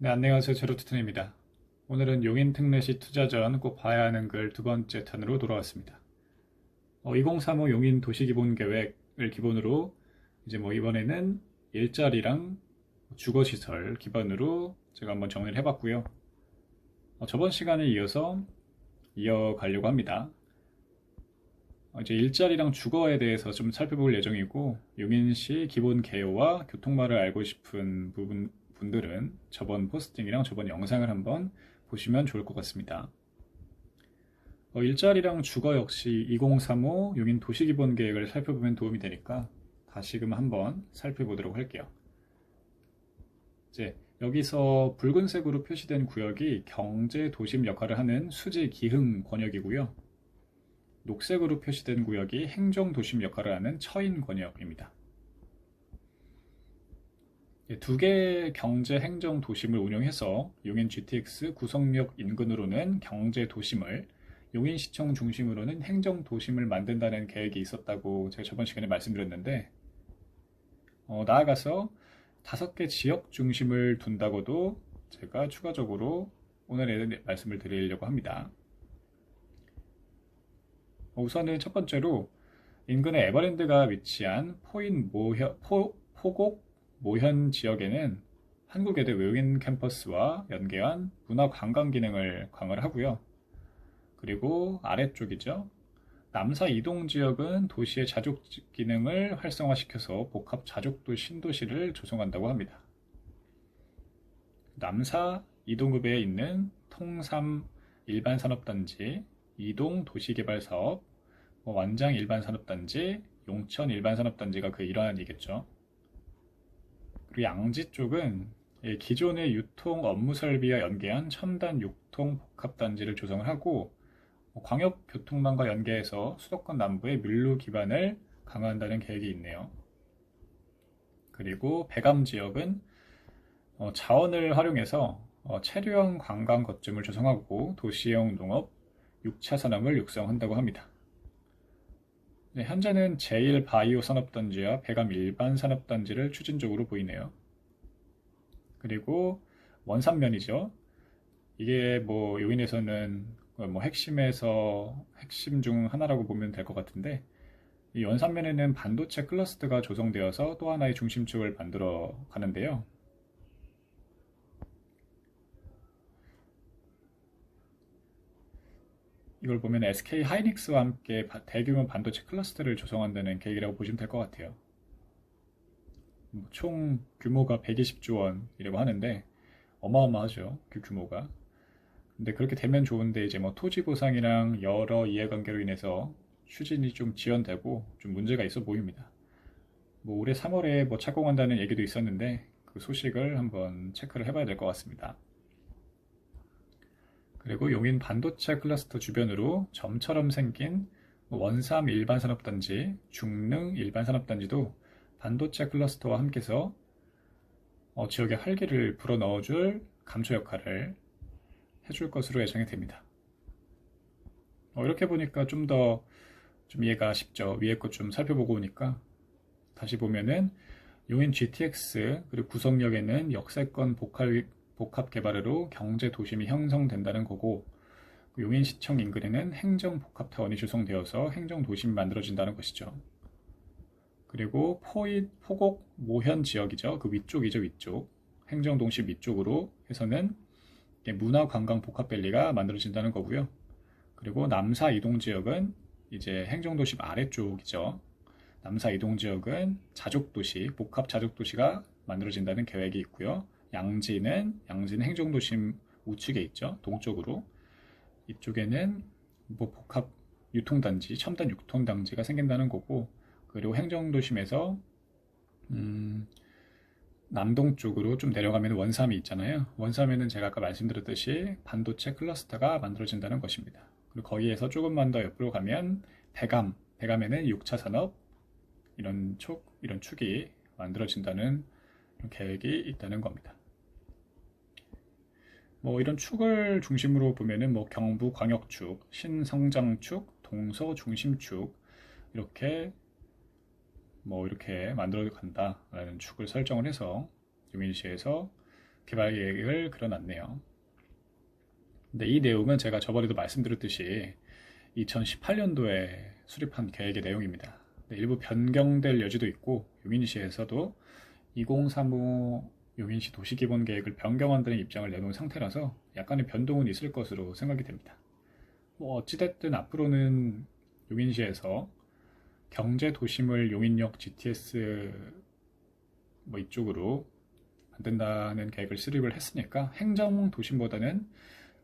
네, 안녕하세요. 제로투턴입니다. 오늘은 용인 특례시 투자 전 꼭 봐야 하는 글 두 번째 탄으로 돌아왔습니다. 2035 용인 도시기본계획을 기본으로 이제 이번에는 일자리랑 주거시설 기반으로 제가 한번 정리를 해봤고요. 저번 시간에 이어서 이어가려고 합니다. 이제 일자리랑 주거에 대해서 좀 살펴볼 예정이고, 용인시 기본 개요와 교통말을 알고 싶은 분들은 저번 포스팅이랑 저번 영상을 한번 보시면 좋을 것 같습니다. 일자리랑 주거 역시 2035 용인 도시기본계획을 살펴보면 도움이 되니까 다시금 한번 살펴보도록 할게요. 이제 여기서 붉은색으로 표시된 구역이 경제 도심 역할을 하는 수지 기흥 권역이고요. 녹색으로 표시된 구역이 행정 도심 역할을 하는 처인 권역입니다. 두 개의 경제 행정 도심을 운영해서 용인 GTX 구성역 인근으로는 경제 도심을, 용인시청 중심으로는 행정 도심을 만든다는 계획이 있었다고 제가 저번 시간에 말씀드렸는데, 나아가서 5개 지역 중심을 둔다고도 제가 추가적으로 오늘의 말씀을 드리려고 합니다. 우선은 첫 번째로 인근의 에버랜드가 위치한 포곡 모현 지역에는 한국외대 외국인 캠퍼스와 연계한 문화관광 기능을 강화를 하고요. 그리고 아래쪽이죠. 남사 이동 지역은 도시의 자족 기능을 활성화시켜서 복합 자족도 신도시를 조성한다고 합니다. 남사 이동읍에 있는 통삼 일반산업단지, 이동 도시개발사업, 완장 일반산업단지, 용천 일반산업단지가 그 일환이겠죠. 그리고 양지 쪽은 기존의 유통 업무 설비와 연계한 첨단 유통 복합단지를 조성을 하고, 광역교통망과 연계해서 수도권 남부의 밀로 기반을 강화한다는 계획이 있네요. 그리고 배감 지역은 자원을 활용해서 체류형 관광 거점을 조성하고 도시형 농업, 6차 산업을 육성한다고 합니다. 네, 현재는 제1바이오 산업단지와 배감 일반 산업단지를 추진적으로 보이네요. 그리고 원산면이죠. 이게 용인에서는 핵심 중 하나라고 보면 될 것 같은데, 이 원산면에는 반도체 클러스터가 조성되어서 또 하나의 중심축을 만들어 가는데요. 이걸 보면 SK 하이닉스와 함께 대규모 반도체 클러스터를 조성한다는 계획이라고 보시면 될 것 같아요. 총 규모가 120조 원이라고 하는데 어마어마하죠, 그 규모가. 근데 그렇게 되면 좋은데 이제 토지 보상이랑 여러 이해관계로 인해서 추진이 좀 지연되고 좀 문제가 있어 보입니다. 올해 3월에 착공한다는 얘기도 있었는데 그 소식을 한번 체크를 해봐야 될 것 같습니다. 그리고 용인 반도체 클러스터 주변으로 점처럼 생긴 원삼 일반산업단지, 중능 일반산업단지도 반도체 클러스터와 함께서 지역에 활기를 불어넣어줄 감초 역할을 해줄 것으로 예상이 됩니다. 이렇게 보니까 좀 더 이해가 쉽죠. 위에 것 좀 살펴보고 오니까 다시 보면은 용인 GTX 그리고 구성역에는 역세권 복합 개발으로 경제 도심이 형성된다는 거고, 용인시청 인근에는 행정 복합타운이 조성되어서 행정 도심이 만들어진다는 것이죠. 그리고 포곡 모현 지역이죠. 그 위쪽이죠, 위쪽. 행정도시 위쪽으로 해서는 문화관광 복합밸리가 만들어진다는 거고요. 그리고 남사 이동 지역은 이제 행정도시 아래쪽이죠. 남사 이동 지역은 자족도시, 복합 자족도시가 만들어진다는 계획이 있고요. 양지는 행정도심 우측에 있죠. 동쪽으로. 이쪽에는 복합 유통단지, 첨단 유통단지가 생긴다는 거고, 그리고 행정도심에서 남동쪽으로 좀 내려가면 원삼이 있잖아요. 원삼에는 제가 아까 말씀드렸듯이 반도체 클러스터가 만들어진다는 것입니다. 그리고 거기에서 조금만 더 옆으로 가면 배감에는 6차 산업 이런 축이 만들어진다는 계획이 있다는 겁니다. 이런 축을 중심으로 보면은 경부 광역축, 신성장축, 동서 중심축 이렇게 이렇게 만들어 간다라는 축을 설정을 해서 용인시에서 개발 계획을 그려놨네요. 근데 이 내용은 제가 저번에도 말씀드렸듯이 2018년도에 수립한 계획의 내용입니다. 일부 변경될 여지도 있고 용인시에서도 2035 용인시 도시기본계획을 변경한다는 입장을 내놓은 상태라서 약간의 변동은 있을 것으로 생각이 됩니다. 뭐 어찌됐든 앞으로는 용인시에서 경제도심을 용인역 GTS 뭐 이쪽으로 만든다는 계획을 수립을 했으니까 행정도심보다는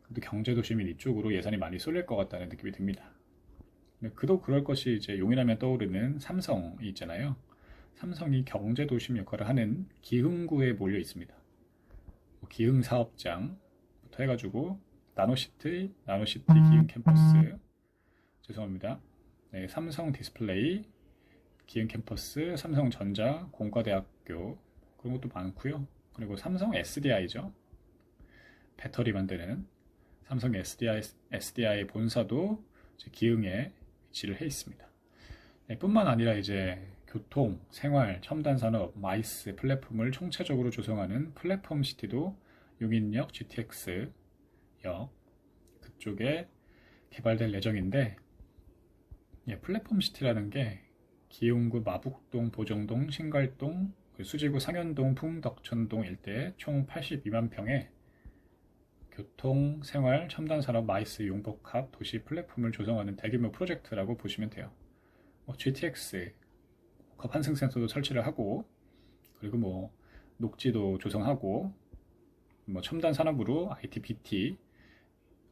그래도 경제도심인 이쪽으로 예산이 많이 쏠릴 것 같다는 느낌이 듭니다. 그도 그럴 것이 이제 용인하면 떠오르는 삼성이 있잖아요. 삼성이 경제도심 역할을 하는 기흥구에 몰려 있습니다. 기흥사업장부터 해가지고 나노시티 기흥 캠퍼스, 죄송합니다. 네, 삼성 디스플레이, 기흥 캠퍼스, 삼성전자, 공과대학교 그런 것도 많고요. 그리고 삼성 SDI죠. 배터리 만드는 삼성 SDI 본사도 기흥에 위치를 해 있습니다. 네, 뿐만 아니라 이제 교통, 생활, 첨단산업, 마이스 플랫폼을 총체적으로 조성하는 플랫폼 시티도 용인역 GTX역 그쪽에 개발될 예정인데, 예, 플랫폼 시티라는 게 기흥구 마북동, 보정동, 신갈동, 수지구 상현동, 풍덕천동 일대에 총 82만 평의 교통, 생활, 첨단산업, 마이스 융복합 도시 플랫폼을 조성하는 대규모 프로젝트라고 보시면 돼요. GTX 환승 센서도 설치를 하고, 그리고 뭐 녹지도 조성하고, 뭐 첨단 산업으로 IT, BT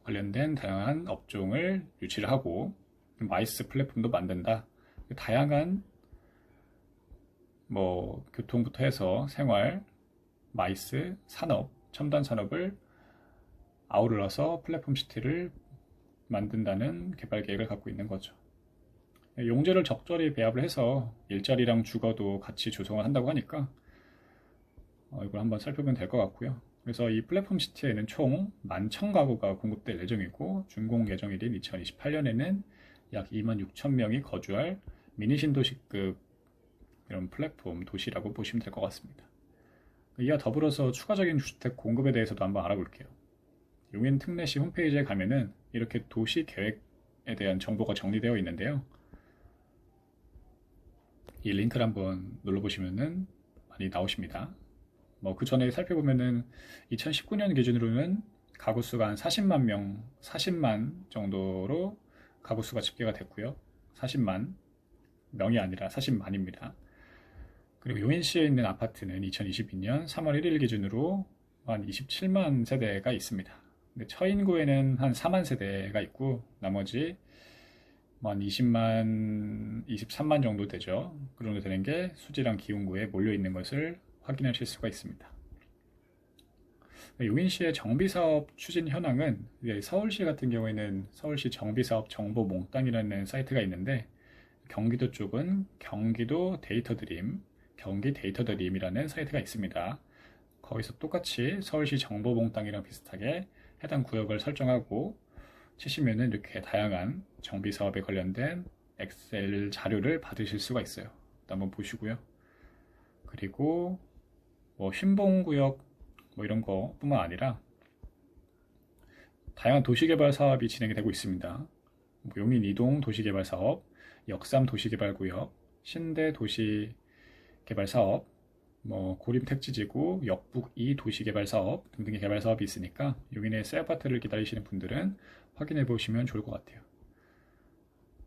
관련된 다양한 업종을 유치를 하고, 마이스 플랫폼도 만든다. 다양한 뭐 교통부터 해서 생활, 마이스, 산업, 첨단 산업을 아우러서 플랫폼 시티를 만든다는 개발 계획을 갖고 있는 거죠. 용재를 적절히 배합을 해서 일자리랑 주거도 같이 조성을 한다고 하니까 이걸 한번 살펴보면 될 것 같고요. 그래서 이 플랫폼 시티에는 총 11,000가구가 공급될 예정이고, 준공 예정일인 2028년에는 약 26,000명이 거주할 미니 신도시급 이런 플랫폼 도시라고 보시면 될 것 같습니다. 이와 더불어서 추가적인 주택 공급에 대해서도 한번 알아볼게요. 용인 특례시 홈페이지에 가면은 이렇게 도시 계획에 대한 정보가 정리되어 있는데요. 이 링크를 한번 눌러보시면은 많이 나오십니다. 뭐 그 전에 살펴보면은 2019년 기준으로는 가구 수가 한 40만 정도로 가구 수가 집계가 됐고요. 40만 명이 아니라 40만입니다. 그리고 용인시에 있는 아파트는 2022년 3월 1일 기준으로 한 27만 세대가 있습니다. 근데 처인구에는 한 4만 세대가 있고, 나머지 한 20만, 23만 정도 되죠. 그 정도 되는 게 수지랑 기흥구에 몰려 있는 것을 확인하실 수가 있습니다. 용인시의 정비사업 추진 현황은, 서울시 같은 경우에는 서울시 정비사업 정보 몽땅이라는 사이트가 있는데, 경기도 쪽은 경기도 데이터 드림, 경기 데이터 드림이라는 사이트가 있습니다. 거기서 똑같이 서울시 정보 몽땅이랑 비슷하게 해당 구역을 설정하고 치시면은 이렇게 다양한 정비 사업에 관련된 엑셀 자료를 받으실 수가 있어요. 한번 보시고요. 그리고 뭐 신봉구역 뭐 이런 거 뿐만 아니라 다양한 도시개발 사업이 진행이 되고 있습니다. 용인 이동 도시개발 사업, 역삼 도시개발구역, 신대 도시개발 사업, 뭐 고림 택지지구, 역북 2 도시개발 사업 등등의 개발 사업이 있으니까 용인의 새 아파트를 기다리시는 분들은 확인해 보시면 좋을 것 같아요.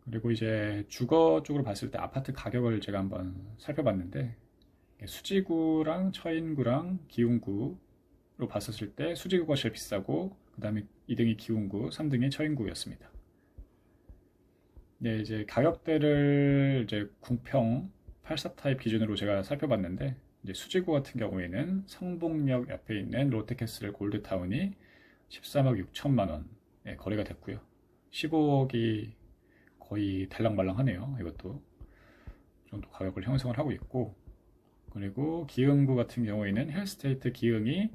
그리고 이제 주거 쪽으로 봤을 때 아파트 가격을 제가 한번 살펴봤는데, 수지구랑 처인구랑 기흥구로 봤었을 때 수지구가 제일 비싸고, 그 다음에 2등이 기흥구, 3등이 처인구였습니다. 네, 이제 가격대를 이제 궁평 84 타입 기준으로 제가 살펴봤는데, 이제 수지구 같은 경우에는 성북역 옆에 있는 롯데캐슬 골드타운이 13억 6천만 원에 거래가 됐고요. 15억이 거의 달랑말랑하네요. 이것도 정도 가격을 형성을 하고 있고, 그리고 기흥구 같은 경우에는 헬스테이트 기흥이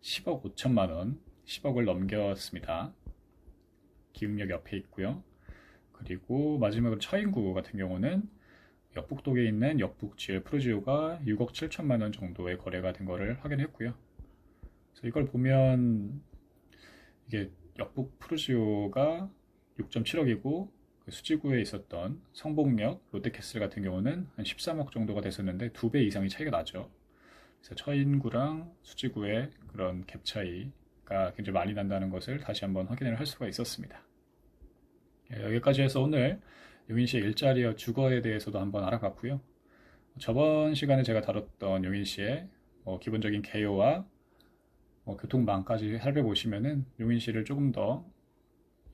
10억 5천만 원, 10억을 넘겼습니다. 기흥역 옆에 있고요. 그리고 마지막으로 처인구 같은 경우는 역북동에 있는 역북지엘 프로지오가 6억 7천만 원 정도의 거래가 된 거를 확인했고요. 그래서 이걸 보면 이게 역북 프루지오가 6.7억이고 수지구에 있었던 성복역 롯데캐슬 같은 경우는 한 13억 정도가 됐었는데 2배 이상이 차이가 나죠. 그래서 처인구랑 수지구의 그런 갭 차이가 굉장히 많이 난다는 것을 다시 한번 확인을 할 수가 있었습니다. 여기까지 해서 오늘 용인시의 일자리와 주거에 대해서도 한번 알아봤고요. 저번 시간에 제가 다뤘던 용인시의 기본적인 개요와 교통망까지 살펴보시면은 용인시를 조금 더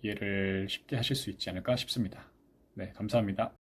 이해를 쉽게 하실 수 있지 않을까 싶습니다. 네, 감사합니다.